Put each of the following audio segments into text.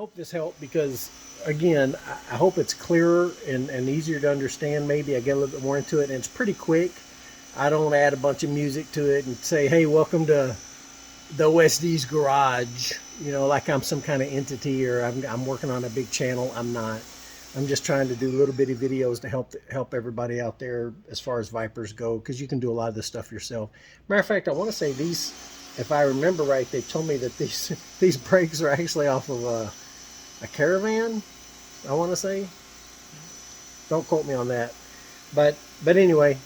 hope this helped because, again, I hope it's clearer and easier to understand. Maybe I get a little bit more into it, and it's pretty quick. I don't add a bunch of music to it and say, hey, welcome to the OSD's garage, you know, like I'm some kind of entity or I'm working on a big channel. I'm not. I'm just trying to do little bitty videos to help everybody out there as far as Vipers go, because you can do a lot of this stuff yourself. Matter of fact, I want to say these, if I remember right, they told me that these these brakes are actually off of a Caravan, I want to say. Don't quote me on that. But anyway,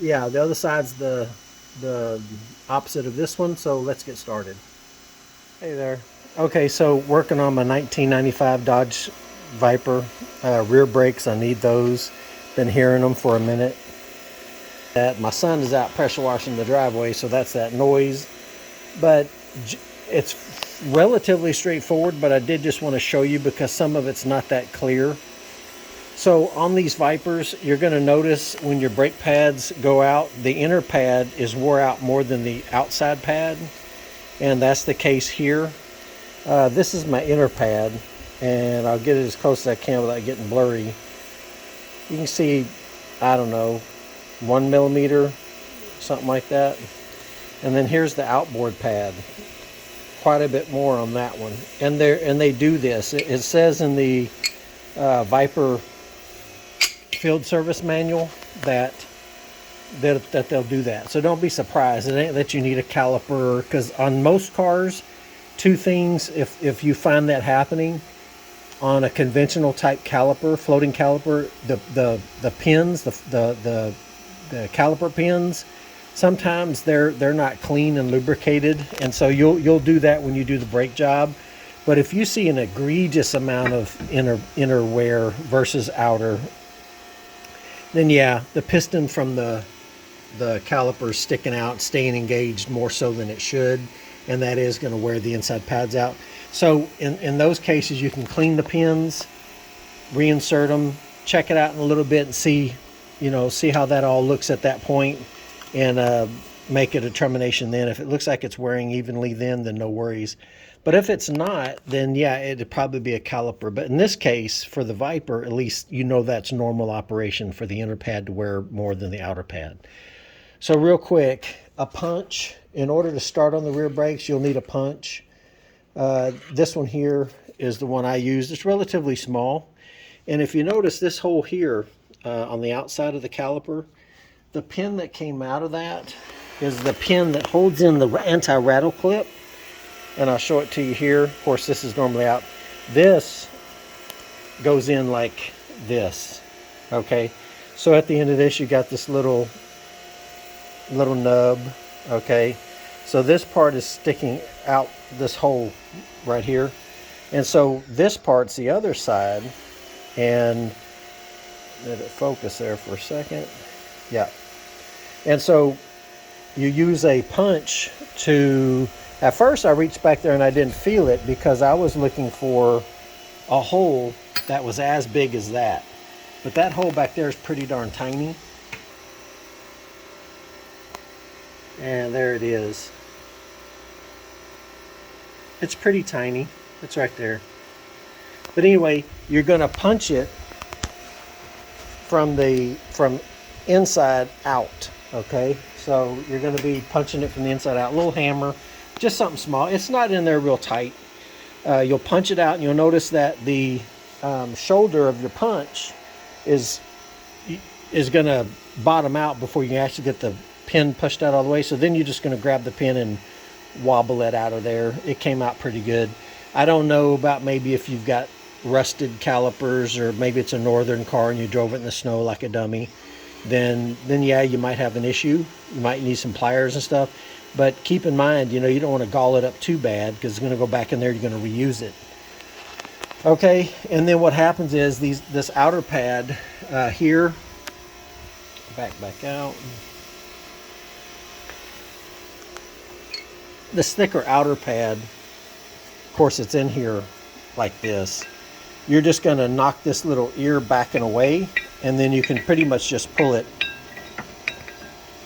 yeah, the other side's the opposite of this one, so let's get started. Hey there. Okay, so working on my 1995 Dodge Viper rear brakes. I need those. Been hearing them for a minute. That my son is out pressure washing the driveway, so that's that noise. But it's relatively straightforward, but I did just want to show you because some of it's not that clear. So on these Vipers, you're going to notice when your brake pads go out, the inner pad is wore out more than the outside pad, and that's the case here. This is my inner pad, and I'll get it as close as I can without getting blurry. You can see, I don't know, 1 millimeter, something like that. And then here's the outboard pad, quite a bit more on that one. And they do this. It says in the Viper field service manual that they'll do that. So don't be surprised. It ain't that you need a caliper, because on most cars, two things, if you find that happening on a conventional type caliper, floating caliper, the pins, the caliper pins, sometimes they're not clean and lubricated, and so you'll do that when you do the brake job. But if you see an egregious amount of inner wear versus outer, then yeah, the piston from the caliper is sticking out, staying engaged more so than it should, and that is going to wear the inside pads out. So in those cases, you can clean the pins, reinsert them, check it out in a little bit, and see how that all looks at that point, and make a determination then. If it looks like it's wearing evenly, then no worries. But if it's not, then yeah, it'd probably be a caliper. But in this case, for the Viper, at least that's normal operation for the inner pad to wear more than the outer pad. So real quick, a punch. In order to start on the rear brakes, you'll need a punch. This one here is the one I used. It's relatively small. And if you notice this hole here on the outside of the caliper, the pin that came out of that is the pin that holds in the anti-rattle clip. And I'll show it to you here. Of course, this is normally out. This goes in like this. Okay, so at the end of this, you got this little nub. Okay, so this part is sticking out this hole right here, and so this part's the other side. And let it focus there for a second. Yeah, and so you use a punch to. At first, I reached back there and I didn't feel it because I was looking for a hole that was as big as that. But that hole back there is pretty darn tiny. And there it is. It's pretty tiny. It's right there. But anyway, you're going to punch it from inside out. Okay? So you're going to be punching it from the inside out. A little hammer. Just something small. It's not in there real tight. You'll punch it out, and you'll notice that the shoulder of your punch is going to bottom out before you actually get the pin pushed out all the way. So then you're just going to grab the pin and wobble it out of there. It came out pretty good. I don't know about maybe if you've got rusted calipers, or maybe it's a northern car and you drove it in the snow like a dummy. Then yeah, you might have an issue. You might need some pliers and stuff. But keep in mind, you don't want to gall it up too bad, because it's going to go back in there. You're going to reuse it. Okay, and then what happens is this outer pad here, back out. This thicker outer pad, of course, it's in here like this. You're just going to knock this little ear back and away, and then you can pretty much just pull it.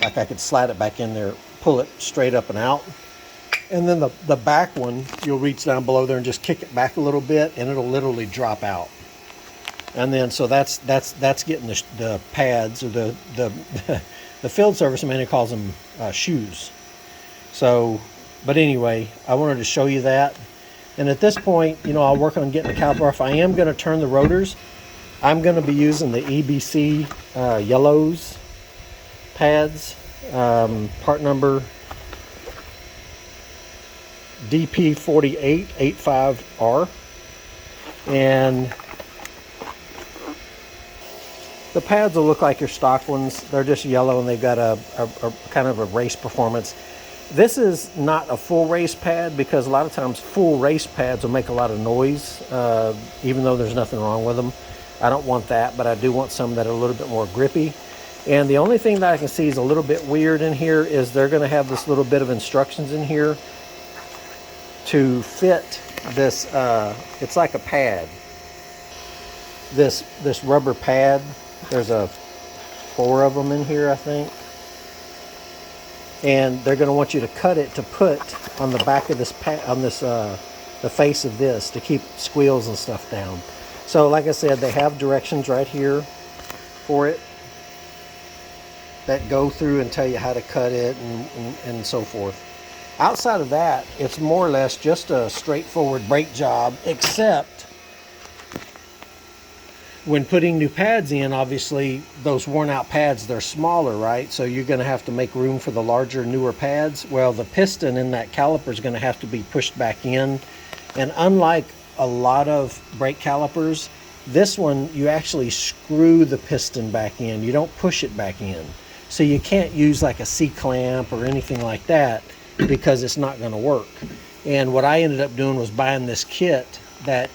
Like I could slide it back in there, pull it straight up and out, And then the back one, you'll reach down below there and just kick it back a little bit, and it'll literally drop out. And then so that's getting the pads, or the the field service manual calls them shoes. So, but anyway, I wanted to show you that. And at this point, you know, I'll work on getting the caliper off. I am going to turn the rotors. I'm going to be using the EBC yellows pads, part number DP4885R. And the pads will look like your stock ones. They're just yellow, and they've got a kind of a race performance. This is not a full race pad, because a lot of times full race pads will make a lot of noise, even though there's nothing wrong with them. I don't want that, but I do want some that are a little bit more grippy. And the only thing that I can see is a little bit weird in here is they're going to have this little bit of instructions in here to fit this, it's like a pad. This rubber pad, there's 4 of them in here, I think. And they're going to want you to cut it to put on the back of this pad, on this, the face of this, to keep squeals and stuff down. So like I said, they have directions right here for it that go through and tell you how to cut it and so forth. Outside of that, it's more or less just a straightforward brake job, except when putting new pads in, obviously those worn out pads, they're smaller, right? So you're going to have to make room for the larger, newer pads. Well, the piston in that caliper is going to have to be pushed back in. And unlike a lot of brake calipers, this one, you actually screw the piston back in. You don't push it back in. So you can't use like a C-clamp or anything like that, because it's not going to work. And what I ended up doing was buying this kit that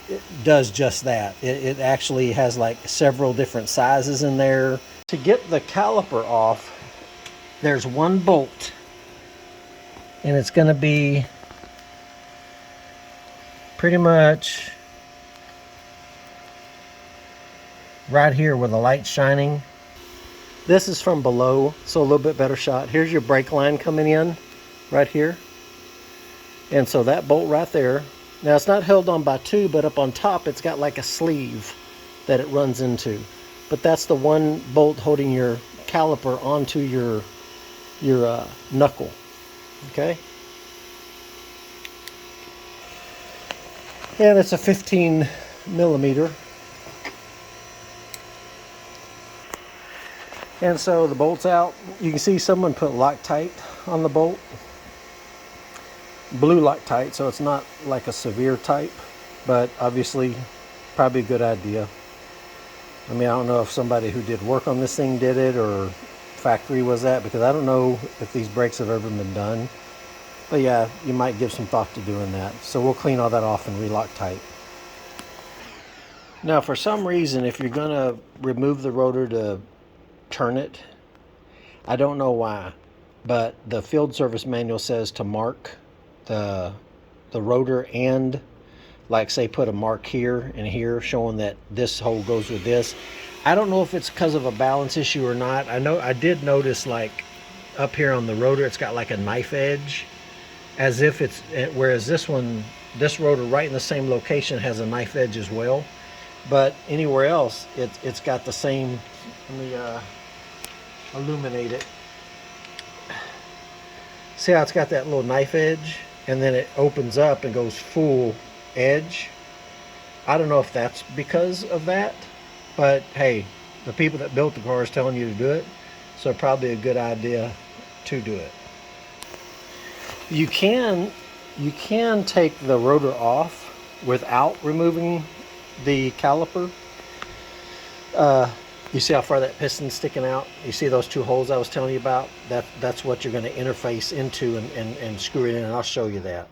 it does just that. It actually has like several different sizes in there. To get the caliper off, there's one bolt, and it's going to be pretty much right here where the light's shining. This is from below, so a little bit better shot. Here's your brake line coming in right here. And so that bolt right there, now it's not held on by 2, but up on top it's got like a sleeve that it runs into. But that's the one bolt holding your caliper onto your knuckle. Okay? And it's a 15 millimeter. And so the bolt's out. You can see someone put Loctite on the bolt. Blue Loctite, so it's not like a severe type, but obviously probably a good idea. I mean, I don't know if somebody who did work on this thing did it, or factory was that, because I don't know if these brakes have ever been done. But yeah, you might give some thought to doing that. So we'll clean all that off and re-Loctite. Now, for some reason, if you're going to remove the rotor to turn it, I don't know why, but the field service manual says to mark the rotor, and like say put a mark here and here showing that this hole goes with this. I don't know if it's because of a balance issue or not. I did notice like up here on the rotor it's got like a knife edge, as if it's, whereas this rotor right in the same location has a knife edge as well. But anywhere else it's got the same. Let me illuminate it. See how it's got that little knife edge, and then it opens up and goes full edge. I don't know if that's because of that, but hey, the people that built the car is telling you to do it, so probably a good idea to do it. You can take the rotor off without removing the caliper. You see how far that piston's sticking out? You see those 2 holes I was telling you about? That's what you're going to interface into and screw it in, and I'll show you that.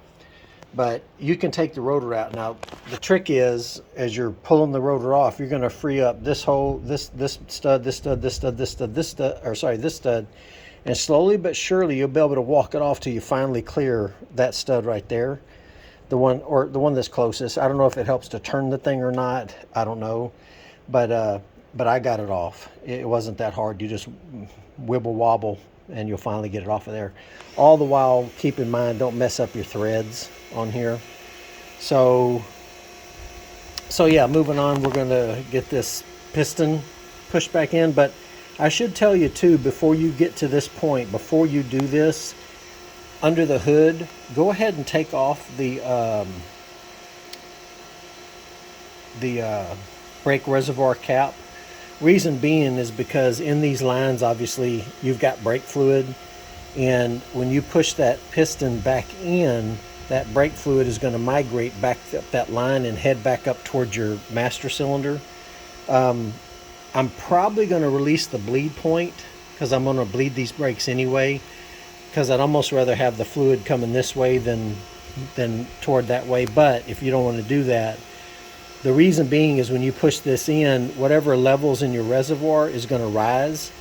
But you can take the rotor out. Now, the trick is, as you're pulling the rotor off, you're going to free up this hole, this stud, this stud, this stud, this stud, this stud, or sorry, this stud, and slowly but surely you'll be able to walk it off till you finally clear that stud right there. The one that's closest. I don't know if it helps to turn the thing or not. I don't know. But I got it off. It wasn't that hard. You just wibble wobble and you'll finally get it off of there. All the while, keep in mind, don't mess up your threads on here. So yeah, moving on, we're going to get this piston pushed back in. But I should tell you too, before you get to this point, before you do this, under the hood, go ahead and take off the brake reservoir cap. Reason being is because in these lines, obviously, you've got brake fluid, and when you push that piston back in, that brake fluid is going to migrate back up that line and head back up towards your master cylinder. I'm probably going to release the bleed point because I'm going to bleed these brakes anyway, because I'd almost rather have the fluid coming this way than toward that way. But if you don't want to do that, the reason being is when you push this in, whatever levels in your reservoir is going to rise,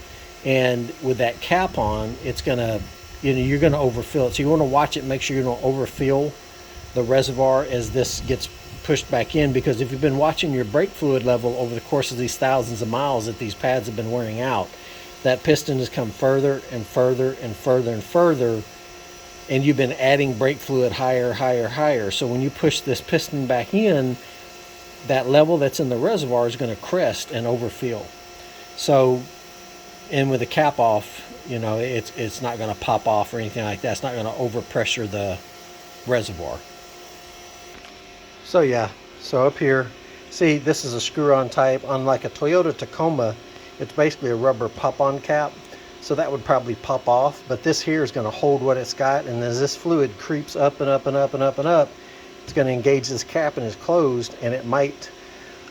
and with that cap on, it's going to, you're going to overfill it. So you want to watch it, make sure you don't overfill the reservoir as this gets pushed back in, because if you've been watching your brake fluid level over the course of these thousands of miles that these pads have been wearing out, that piston has come further and further and further and further, and you've been adding brake fluid higher, higher, higher. So when you push this piston back in, that level that's in the reservoir is going to crest and overfill. So, and with the cap off, it's not going to pop off or anything like that. It's not going to overpressure the reservoir. So yeah, so up here, see, this is a screw-on type. Unlike a Toyota Tacoma, it's basically a rubber pop-on cap, so that would probably pop off. But this here is going to hold what it's got, and as this fluid creeps up and up and up and up and up, it's going to engage this cap and it's closed, and it might,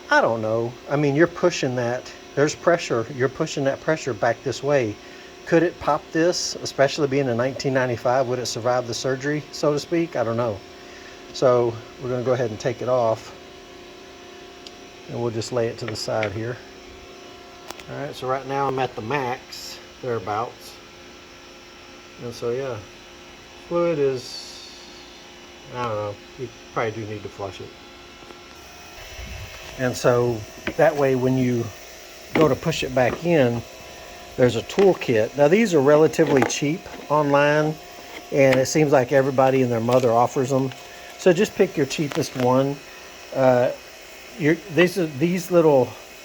I don't know. I mean, you're pushing that. There's pressure. You're pushing that pressure back this way. Could it pop this, especially being in 1995? Would it survive the surgery, so to speak? I don't know. So we're going to go ahead and take it off, and we'll just lay it to the side here. All right, so right now I'm at the max, thereabouts. And so yeah, fluid is, I don't know, you probably do need to flush it. And so that way when you go to push it back in, there's a tool kit. Now these are relatively cheap online, and it seems like everybody and their mother offers them. So just pick your cheapest one.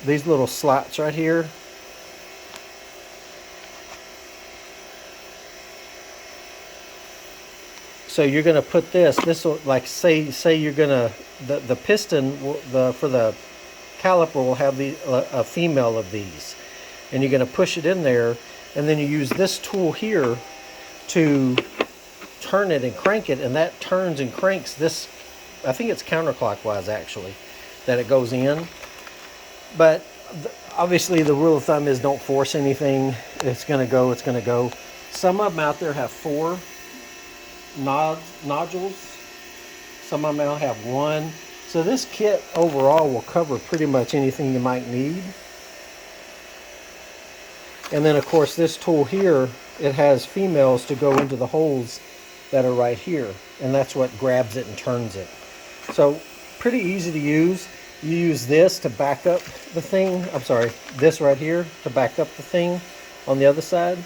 These little slots right here. So you're going to put this will, like, say you're going to, the piston, for the caliper will have a female of these, and you're going to push it in there, and then you use this tool here to turn it and crank it, and that turns and cranks this. I think it's counterclockwise actually that it goes in, but obviously the rule of thumb is don't force anything. It's going to go, it's going to go. Some of them out there have 4 nodules, some of them have 1. So this kit overall will cover pretty much anything you might need. And then of course this tool here, it has females to go into the holes that are right here, and that's what grabs it and turns it. So pretty easy to use. You use this to back up the thing. I'm sorry, this right here to back up the thing on the other side.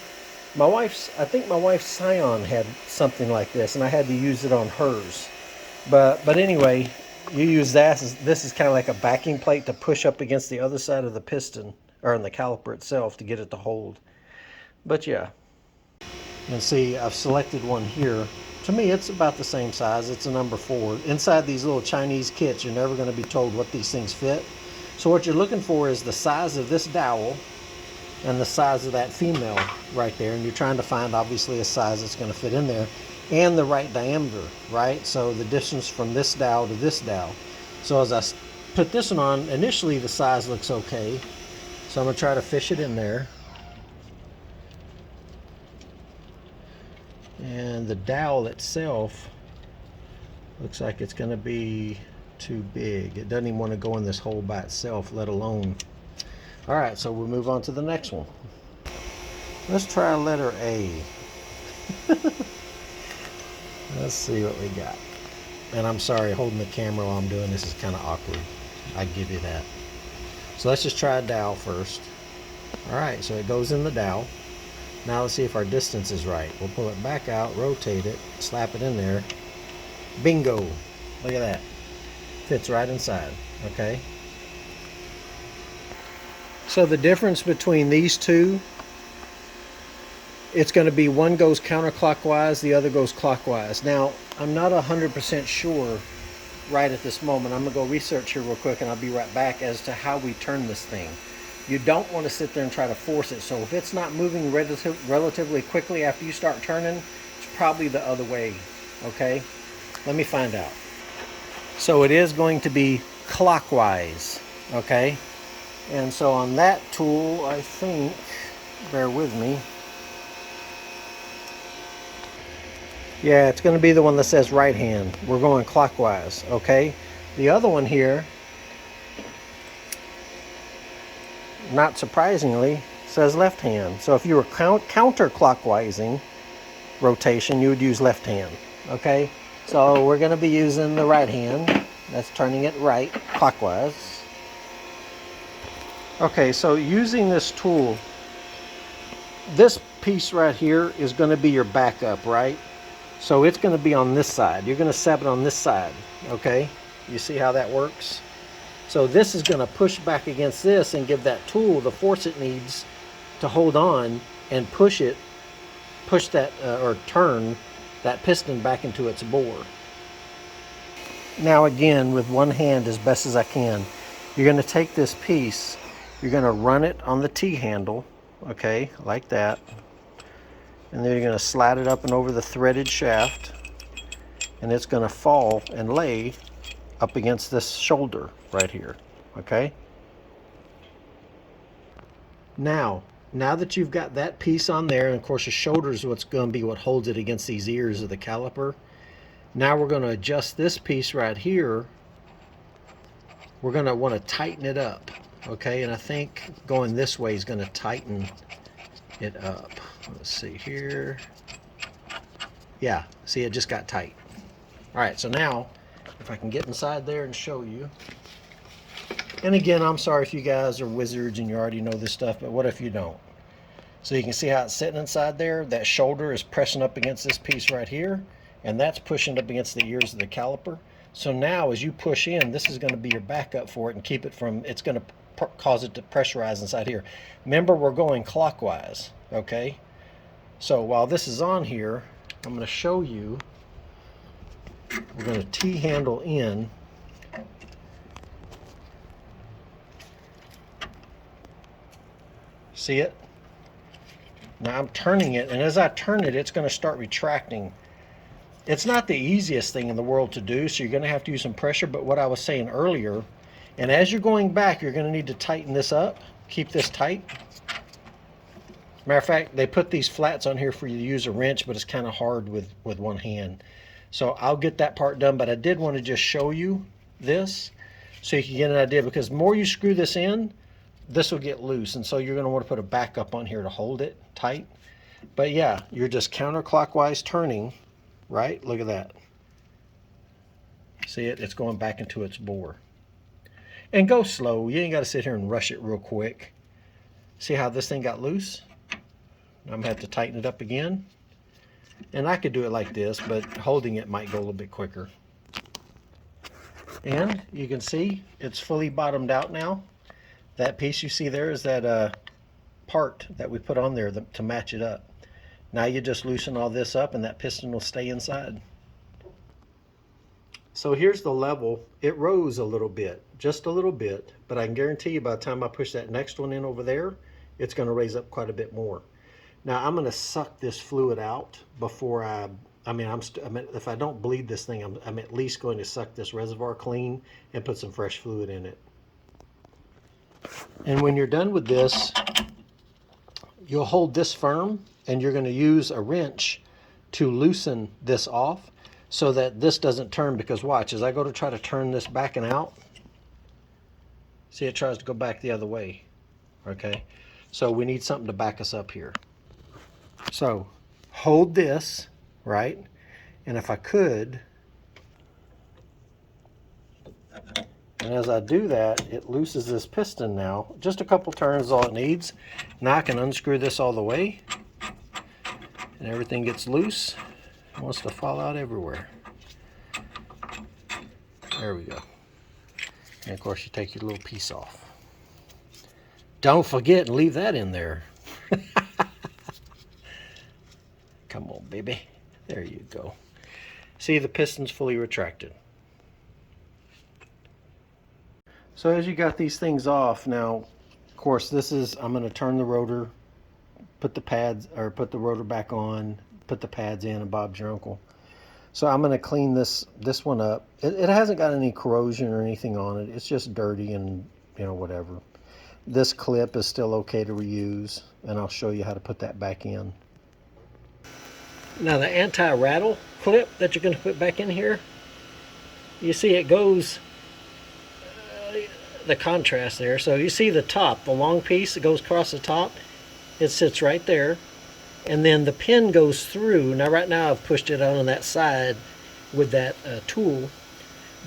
I think my wife's Scion had something like this, and I had to use it on hers. But anyway, you use that. This is kind of like a backing plate to push up against the other side of the piston, or on the caliper itself, to get it to hold. But yeah. And see, I've selected one here. To me, it's about the same size. It's a number 4. Inside these little Chinese kits, you're never going to be told what these things fit. So what you're looking for is the size of this dowel and the size of that female right there. And you're trying to find, obviously, a size that's going to fit in there, and the right diameter, right? So the distance from this dowel to this dowel. So as I put this one on, initially the size looks okay. So I'm going to try to fish it in there. And the dowel itself looks like it's going to be too big. It doesn't even want to go in this hole by itself, let alone. All right, so we'll move on to the next one. Let's try letter A. Let's see what we got. And I'm sorry, holding the camera while I'm doing this is kind of awkward. I give you that. So let's just try a dowel first. All right, so it goes in the dowel. Now let's see if our distance is right. We'll pull it back out, rotate it, slap it in there. Bingo! Look at that. Fits right inside, okay? So the difference between these two, it's going to be one goes counterclockwise, the other goes clockwise. Now, I'm not 100% sure right at this moment. I'm going to go research here real quick and I'll be right back as to how we turn this thing. You don't want to sit there and try to force it. So if it's not moving relatively quickly after you start turning, it's probably the other way, okay? Let me find out. So it is going to be clockwise, okay? And so on that tool, I think, bear with me. Yeah, it's going to be the one that says right hand. We're going clockwise, okay? The other one here, not surprisingly, says left hand. So if you were counterclockwising rotation, you would use left hand, okay? So we're going to be using the right hand. That's turning it right, clockwise. Okay, so using this tool, this piece right here is going to be your backup, right? So it's going to be on this side. You're going to set it on this side, okay? You see how that works? So this is going to push back against this and give that tool the force it needs to hold on and push that or turn that piston back into its bore. Now again, with one hand as best as I can, you're going to take this piece, you're going to run it on the T-handle, okay, like that. And then you're going to slide it up and over the threaded shaft, and it's going to fall and lay up against this shoulder right here, okay? Now that you've got that piece on there, and of course the shoulder is what's going to be what holds it against these ears of the caliper, now we're going to adjust this piece right here. We're going to want to tighten it up, okay? And I think going this way is going to tighten it up. Let's see here. Yeah, see, it just got tight. All right, so now if I can get inside there and show you. And again, I'm sorry if you guys are wizards and you already know this stuff, but what if you don't? So you can see how it's sitting inside there. That shoulder is pressing up against this piece right here, and that's pushing up against the ears of the caliper. So now as you push in, this is going to be your backup for it and keep it from, it's going to cause it to pressurize inside here. Remember, we're going clockwise, okay? So while this is on here, I'm going to show you. We're going to T-handle in. See it? Now I'm turning it, and as I turn it, it's going to start retracting. It's not the easiest thing in the world to do, so you're going to have to use some pressure, but what I was saying earlier, and as you're going back, you're going to need to tighten this up. Keep this tight. Matter of fact, they put these flats on here for you to use a wrench, but it's kind of hard with one hand. So I'll get that part done, but I did want to just show you this so you can get an idea, because the more you screw this in, this will get loose, and so you're going to want to put a backup on here to hold it tight. But yeah, you're just counterclockwise turning, right? Look at that. See it? It's going back into its bore. And go slow. You ain't got to sit here and rush it real quick. See how this thing got loose? I'm going to have to tighten it up again. And I could do it like this, but holding it might go a little bit quicker. And you can see it's fully bottomed out now. That piece you see there is that part that we put on there to match it up. Now you just loosen all this up and that piston will stay inside. So here's the level. It rose a little bit, just a little bit, but I can guarantee you by the time I push that next one in over there, it's going to raise up quite a bit more. Now I'm going to suck this fluid out before if I don't bleed this thing, I'm at least going to suck this reservoir clean and put some fresh fluid in it. And when you're done with this, you'll hold this firm and you're going to use a wrench to loosen this off so that this doesn't turn, because watch, as I go to try to turn this back and out, see, it tries to go back the other way, okay? So we need something to back us up here. So hold this, right? And if I could, and as I do that, it looses this piston now. Just a couple turns is all it needs. Now I can unscrew this all the way. and everything gets loose. It wants to fall out everywhere. There we go. And of course you take your little piece off. Don't forget and leave that in there. Come on, baby. There you go. See, the piston's fully retracted. So as you got these things off, now, of course, I'm going to turn the rotor, put the rotor back on, put the pads in, and Bob's your uncle. So I'm going to clean this one up. It hasn't got any corrosion or anything on it. It's just dirty and, you know, whatever. This clip is still okay to reuse, and I'll show you how to put that back in. Now the anti-rattle clip that you're going to put back in here, you see it goes, the contrast there. So you see the top, the long piece that goes across the top, it sits right there. And then the pin goes through. Now right now I've pushed it on that side with that tool.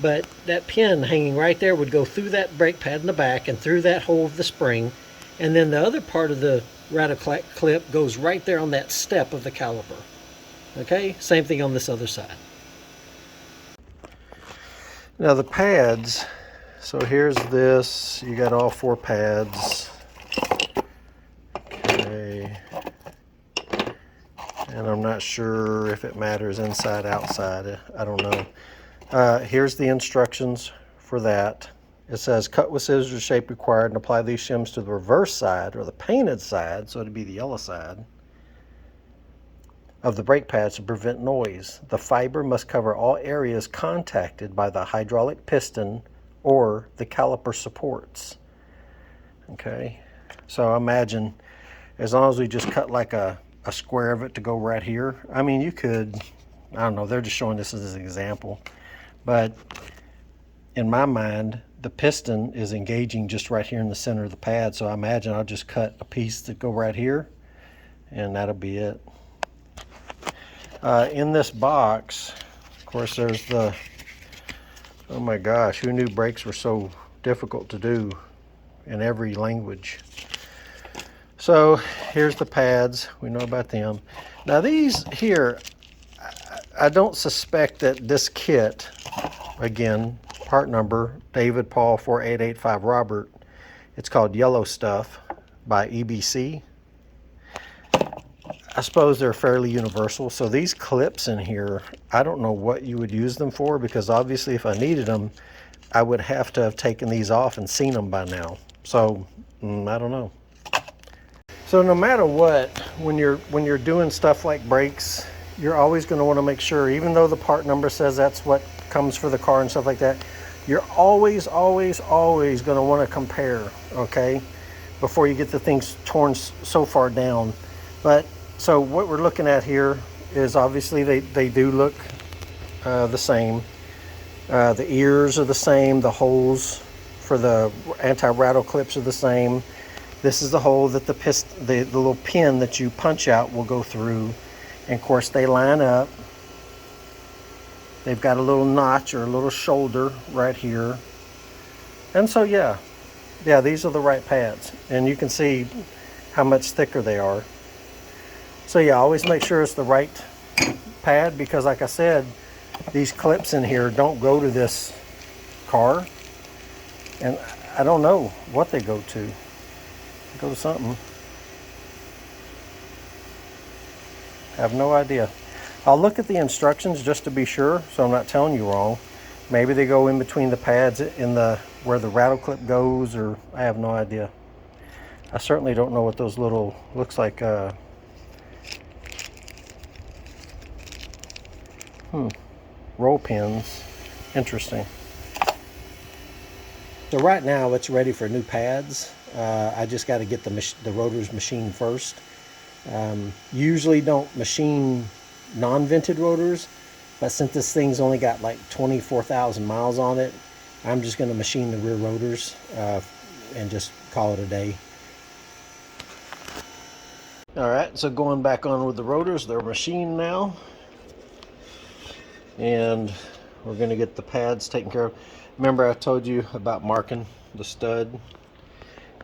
But that pin hanging right there would go through that brake pad in the back and through that hole of the spring. And then the other part of the rattle clip goes right there on that step of the caliper. Okay, same thing on this other side. Now the pads, so here's this, you got all 4 pads. Okay. And I'm not sure if it matters inside, outside, I don't know. Here's the instructions for that. It says cut with scissors shape required and apply these shims to the reverse side or the painted side, so it'd be the yellow side, of the brake pads to prevent noise. The fiber must cover all areas contacted by the hydraulic piston or the caliper supports. Okay, so imagine as long as we just cut like a square of it to go right here. I mean, you could, I don't know, they're just showing this as an example, but in my mind, the piston is engaging just right here in the center of the pad. So I imagine I'll just cut a piece to go right here, and that'll be it. In this box, of course, there's the, oh my gosh, who knew brakes were so difficult to do in every language? So here's the pads, we know about them. Now these here, I don't suspect that this kit, again, part number, David Paul 4885 Robert, it's called Yellow Stuff by EBC. I suppose they're fairly universal. So these clips in here, I don't know what you would use them for, because obviously if I needed them, I would have to have taken these off and seen them by now. So I don't know. So no matter what, when you're doing stuff like brakes, you're always going to want to make sure, even though the part number says that's what comes for the car and stuff like that, you're always going to want to compare, okay, before you get the things torn so far down. But so what we're looking at here is obviously they do look the same. The ears are the same. The holes for the anti-rattle clips are the same. This is the hole that the little pin that you punch out will go through. And of course they line up. They've got a little notch or a little shoulder right here. And so yeah, these are the right pads. And you can see how much thicker they are. So yeah, always make sure it's the right pad, because like I said, these clips in here don't go to this car. And I don't know what they go to. They go to something. I have no idea. I'll look at the instructions just to be sure, so I'm not telling you wrong. Maybe they go in between the pads in where the rattle clip goes, or I have no idea. I certainly don't know what those little, looks like roll pins. Interesting. So right now it's ready for new pads. I just got to get the rotors machined first. Usually don't machine non-vented rotors, but since this thing's only got like 24,000 miles on it, I'm just going to machine the rear rotors and just call it a day. Alright, so going back on with the rotors, they're machined now. And we're going to get the pads taken care of. Remember I told you about marking the stud?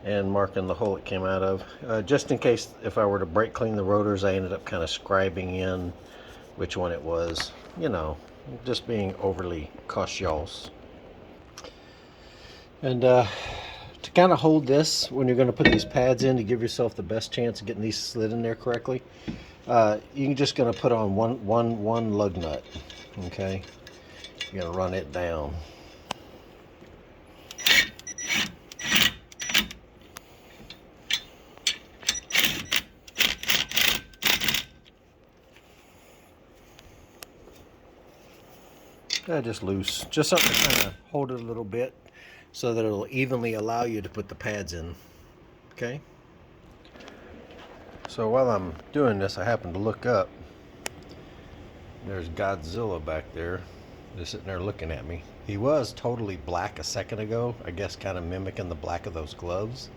and marking the hole it came out of. Just in case if I were to brake clean the rotors, I ended up kind of scribing in which one it was. You know, just being overly cautious. And to kind of hold this when you're going to put these pads in to give yourself the best chance of getting these slid in there correctly, you're just going to put on one lug nut. Okay, you're going to run it down. Just loose, just something to kind of hold it a little bit so that it'll evenly allow you to put the pads in. Okay. So while I'm doing this, I happen to look up. There's Godzilla back there, just sitting there looking at me. He was totally black a second ago, I guess kind of mimicking the black of those gloves.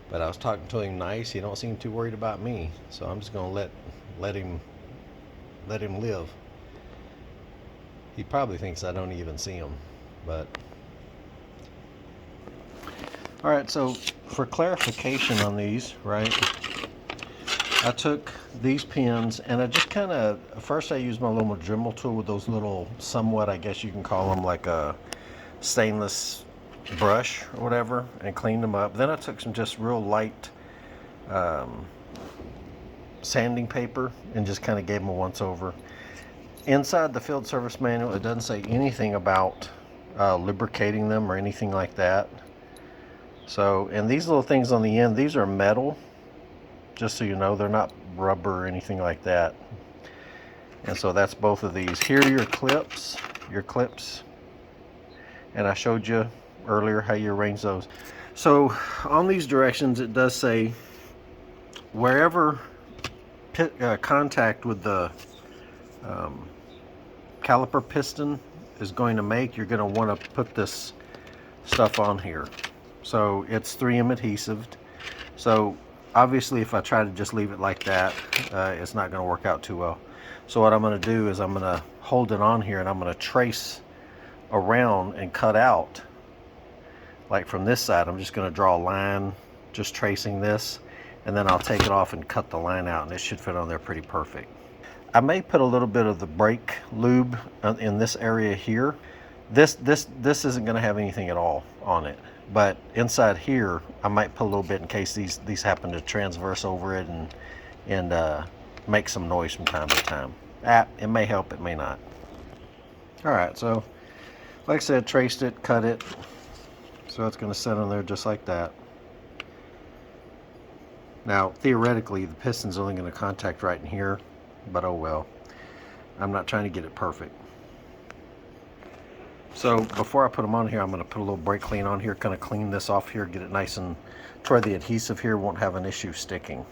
But I was talking to him nice. He don't seem too worried about me, so I'm just gonna let him live. He probably thinks I don't even see him, but all right. So for clarification on these, right? I took these pins and I just kind of, first I used my little Dremel tool with those little, somewhat, I guess you can call them like a stainless brush or whatever, and cleaned them up. Then I took some just real light sanding paper and just kind of gave them a once over. Inside the field service manual, it doesn't say anything about lubricating them or anything like that. So, and these little things on the end, these are metal, just so you know, they're not rubber or anything like that. And so that's both of these. Here are your clips, and I showed you earlier how you arrange those. So on these directions, it does say wherever contact with the caliper piston is going to make, you're going to want to put this stuff on here. So it's 3M adhesive. So obviously if I try to just leave it like that, it's not going to work out too well. So what I'm going to do is I'm going to hold it on here and I'm going to trace around and cut out. Like from this side, I'm just going to draw a line, just tracing this, and then I'll take it off and cut the line out, and it should fit on there pretty perfect. I may put a little bit of the brake lube in this area here. This isn't going to have anything at all on it, but inside here I might put a little bit in case these happen to transverse over it and make some noise from time to time. It may help, it may not. All right, so like I said, traced it, cut it, so it's going to sit on there just like that. Now theoretically the piston's only going to contact right in here, but oh well. I'm not trying to get it perfect. So before I put them on here, I'm going to put a little brake clean on here, kind of clean this off here, get it nice and to where the adhesive here won't have an issue sticking.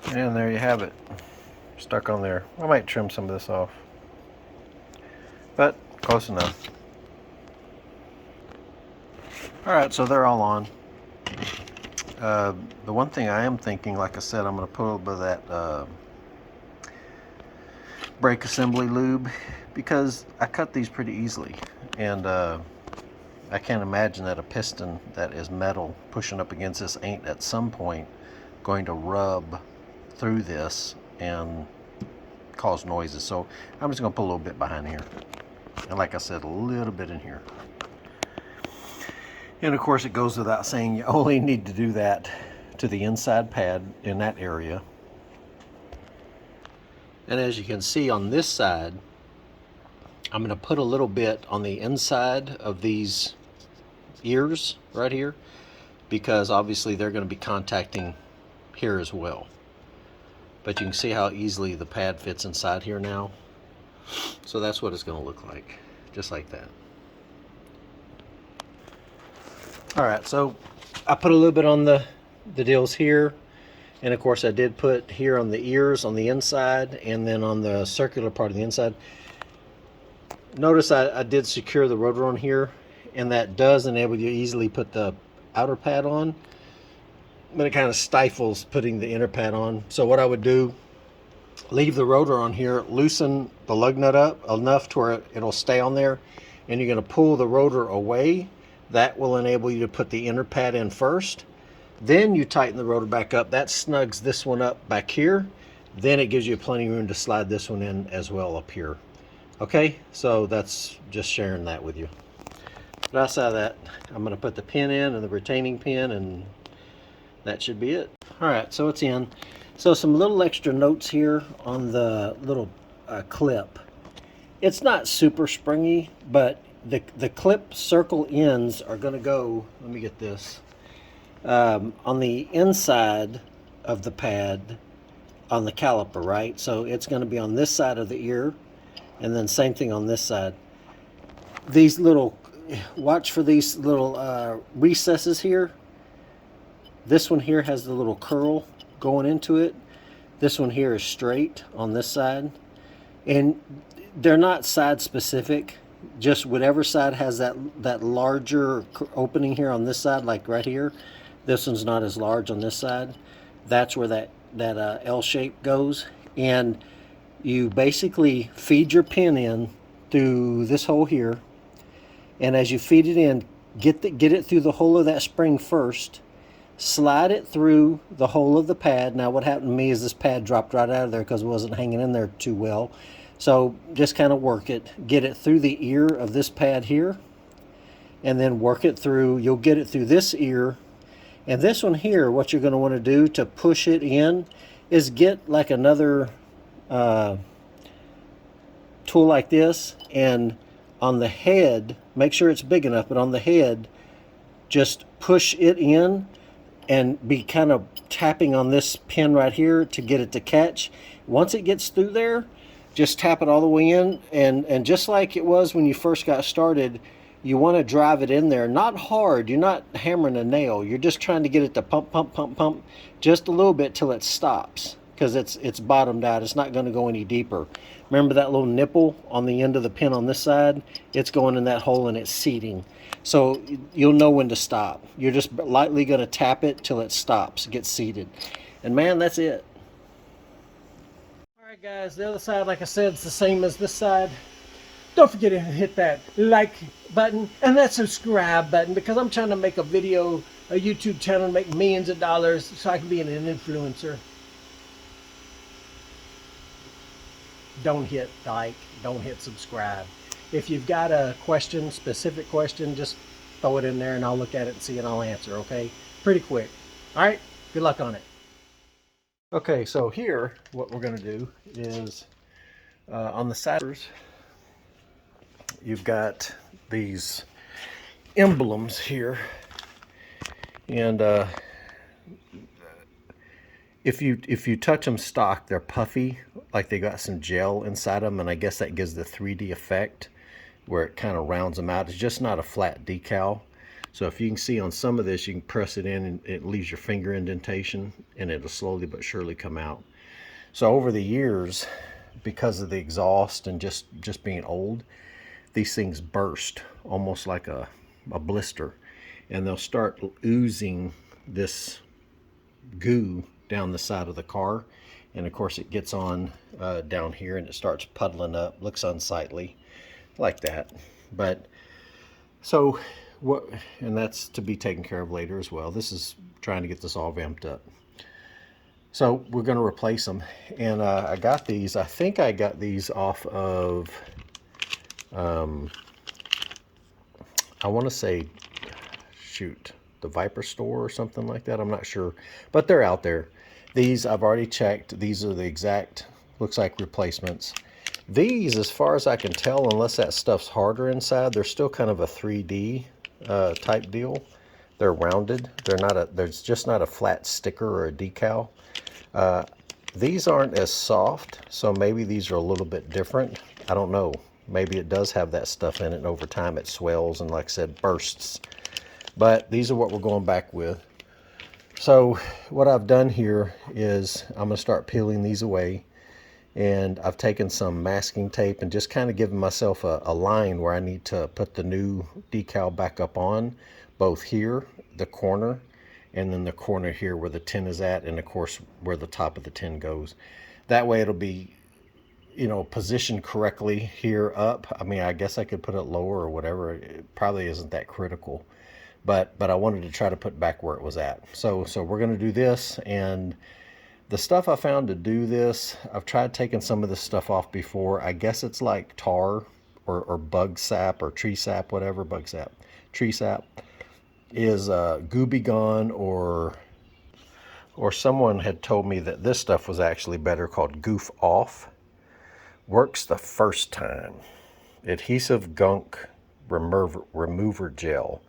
And there you have it, stuck on there. I might trim some of this off, but close enough. All right, so they're all on. The one thing I am thinking, like I said, I'm going to put a little bit of that brake assembly lube, because I cut these pretty easily, and I can't imagine that a piston that is metal pushing up against this ain't at some point going to rub through this and cause noises. So I'm just going to put a little bit behind here, and like I said, a little bit in here. And of course it goes without saying, you only need to do that to the inside pad in that area. And as you can see on this side, I'm going to put a little bit on the inside of these ears right here, because obviously they're going to be contacting here as well. But you can see how easily the pad fits inside here now. So that's what it's going to look like, just like that. Alright, so I put a little bit on the deals here, and of course I did put here on the ears on the inside, and then on the circular part of the inside. Notice I did secure the rotor on here, and that does enable you to easily put the outer pad on, but it kind of stifles putting the inner pad on. So what I would do, leave the rotor on here, loosen the lug nut up enough to where it'll stay on there, and you're going to pull the rotor away, That will enable you to put the inner pad in first. Then you tighten the rotor back up. That snugs this one up back here. Then it gives you plenty of room to slide this one in as well up here. Okay, so that's just sharing that with you. But outside of that, I'm going to put the pin in and the retaining pin, and that should be it. All right, so it's in. So some little extra notes here on the little clip. It's not super springy, but the clip circle ends are going to go, let me get this, on the inside of the pad on the caliper, right? So it's going to be on this side of the ear, and then same thing on this side. These little, watch for these little recesses here. This one here has the little curl going into it. This one here is straight on this side. And they're not side specific. Just whatever side has that larger opening here on this side, like right here. This one's not as large on this side. That's where that L shape goes. And you basically feed your pin in through this hole here. And as you feed it in, get it through the hole of that spring first. Slide it through the hole of the pad. Now what happened to me is this pad dropped right out of there because it wasn't hanging in there too well. So just kind of work it. Get it through the ear of this pad here. And then work it through. You'll get it through this ear. And this one here, what you're going to want to do to push it in is get like another tool like this. And on the head, make sure it's big enough, but on the head, just push it in and be kind of tapping on this pin right here to get it to catch. Once it gets through there, just tap it all the way in, and just like it was when you first got started, you want to drive it in there, not hard. You're not hammering a nail. You're just trying to get it to pump, pump, pump, pump, just a little bit till it stops, because it's bottomed out. It's not going to go any deeper. Remember that little nipple on the end of the pin on this side? It's going in that hole and it's seating. So you'll know when to stop. You're just lightly going to tap it till it stops, gets seated. And man, that's it. All right, guys, the other side, like I said, it's the same as this side. Don't forget to hit that like button and that subscribe button, because I'm trying to make a video, a YouTube channel, and make millions of dollars so I can be an influencer. Don't hit like, don't hit subscribe. If you've got a question, specific question, just throw it in there and I'll look at it and see and I'll answer, okay? Pretty quick. All right, good luck on it. Okay, so here, what we're gonna do is, on the siders, you've got these emblems here. And if you touch them stock, they're puffy, like they got some gel inside them, and I guess that gives the 3D effect where it kind of rounds them out. It's just not a flat decal. So if you can see on some of this, you can press it in and it leaves your finger indentation, and it'll slowly but surely come out. So over the years, because of the exhaust and just being old, these things burst almost like a blister, and they'll start oozing this goo down the side of the car. And of course it gets on down here and it starts puddling up, looks unsightly like that. But so what, and that's to be taken care of later as well. This is trying to get this all vamped up. So we're going to replace them. And I got these, I think I got these off of I want to say, shoot, the Viper store or something like that. I'm not sure, but they're out there. These I've already checked. These are the exact, looks like replacements. These, as far as I can tell, unless that stuff's harder inside, they're still kind of a 3D type deal. They're rounded. There's just not a flat sticker or a decal. These aren't as soft, so maybe these are a little bit different. I don't know. Maybe it does have that stuff in it, and over time it swells and, like I said, bursts. But these are what we're going back with. So what I've done here is I'm going to start peeling these away. And I've taken some masking tape and just kind of given myself a line where I need to put the new decal back up on, both here, the corner, and then the corner here where the tin is at, and of course where the top of the tin goes. That way it'll be you know, positioned correctly here up. I mean, I guess I could put it lower or whatever. It probably isn't that critical, but I wanted to try to put back where it was at. So we're going to do this, and the stuff I found to do this, I've tried taking some of this stuff off before. I guess it's like tar or bug sap or tree sap, whatever. Bug sap, tree sap is Gooby Gone, or someone had told me that this stuff was actually better, called Goof Off. Works the first time. Adhesive gunk remover gel.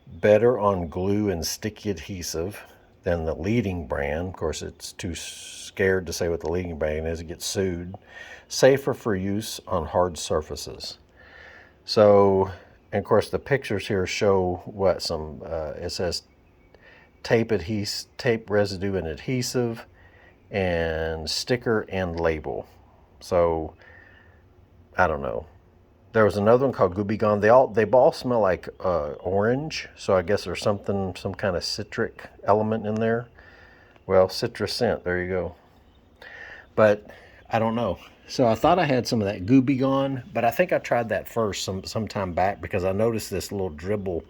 Better on glue and sticky adhesive than the leading brand. Of course, it's too scared to say what the leading brand is. It gets sued. Safer for use on hard surfaces. So, and of course, the pictures here show what some, it says tape residue and adhesive, and sticker and label. So, I don't know. There was another one called Gooby Gone. They all smell like orange. So I guess there's some kind of citric element in there. Well, citrus scent. There you go. But I don't know. So I thought I had some of that Gooby Gone, but I think I tried that first some time back because I noticed this little dribble.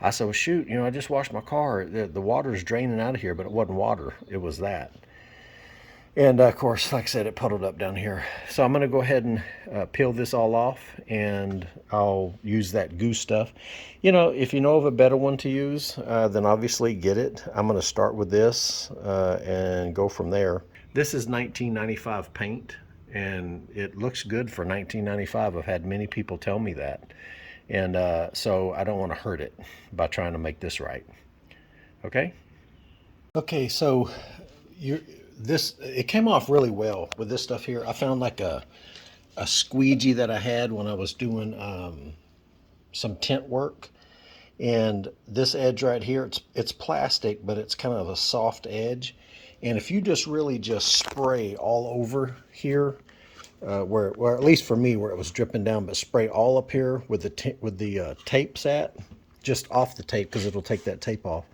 I said, well, shoot, you know, I just washed my car. The water's draining out of here, but it wasn't water. It was that. And of course, like I said, it puddled up down here. So I'm going to go ahead and peel this all off, and I'll use that goose stuff. You know, if you know of a better one to use, then obviously get it. I'm going to start with this and go from there. This is 1995 paint, and it looks good for 1995. I've had many people tell me that. And so I don't want to hurt it by trying to make this right. Okay? Okay, so it came off really well with this stuff here. I found like a squeegee that I had when I was doing some tint work, and this edge right here, it's plastic, but it's kind of a soft edge. And if you just really just spray all over here, where at least for me, where it was dripping down, but spray all up here with the tapes at, just off the tape, because it'll take that tape off,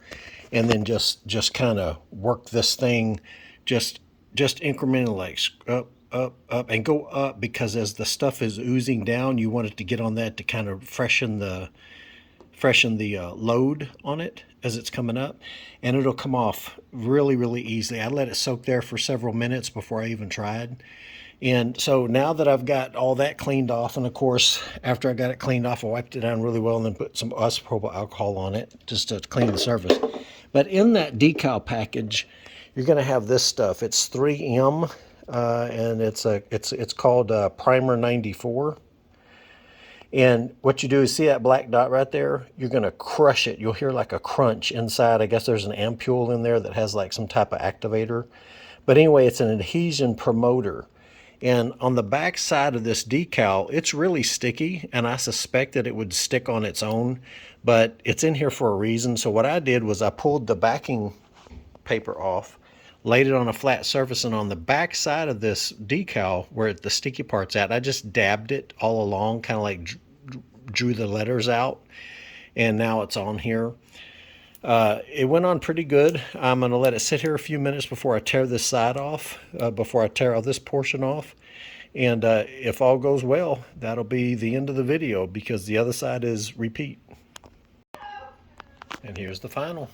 and then just kind of work this thing just incrementally, like up and go up, because as the stuff is oozing down, you want it to get on that to kind of freshen the load on it as it's coming up, and it'll come off really easily. I let it soak there for several minutes before I even tried. And so now that I've got all that cleaned off, and of course, after I got it cleaned off, I wiped it down really well and then put some isopropyl alcohol on it just to clean the surface. But in that decal package, you're going to have this stuff. It's 3M, and it's called Primer 94. And what you do is, see that black dot right there? You're going to crush it. You'll hear like a crunch inside. I guess there's an ampule in there that has like some type of activator. But anyway, it's an adhesion promoter. And on the back side of this decal, it's really sticky, and I suspect that it would stick on its own, but it's in here for a reason. So what I did was I pulled the backing paper off, laid it on a flat surface, and on the back side of this decal, where the sticky part's at, I just dabbed it all along, kind of like drew the letters out, and now it's on here. It went on pretty good. I'm going to let it sit here a few minutes before I tear this side off, before I tear all this portion off. And if all goes well, that'll be the end of the video, because the other side is repeat. And here's the final.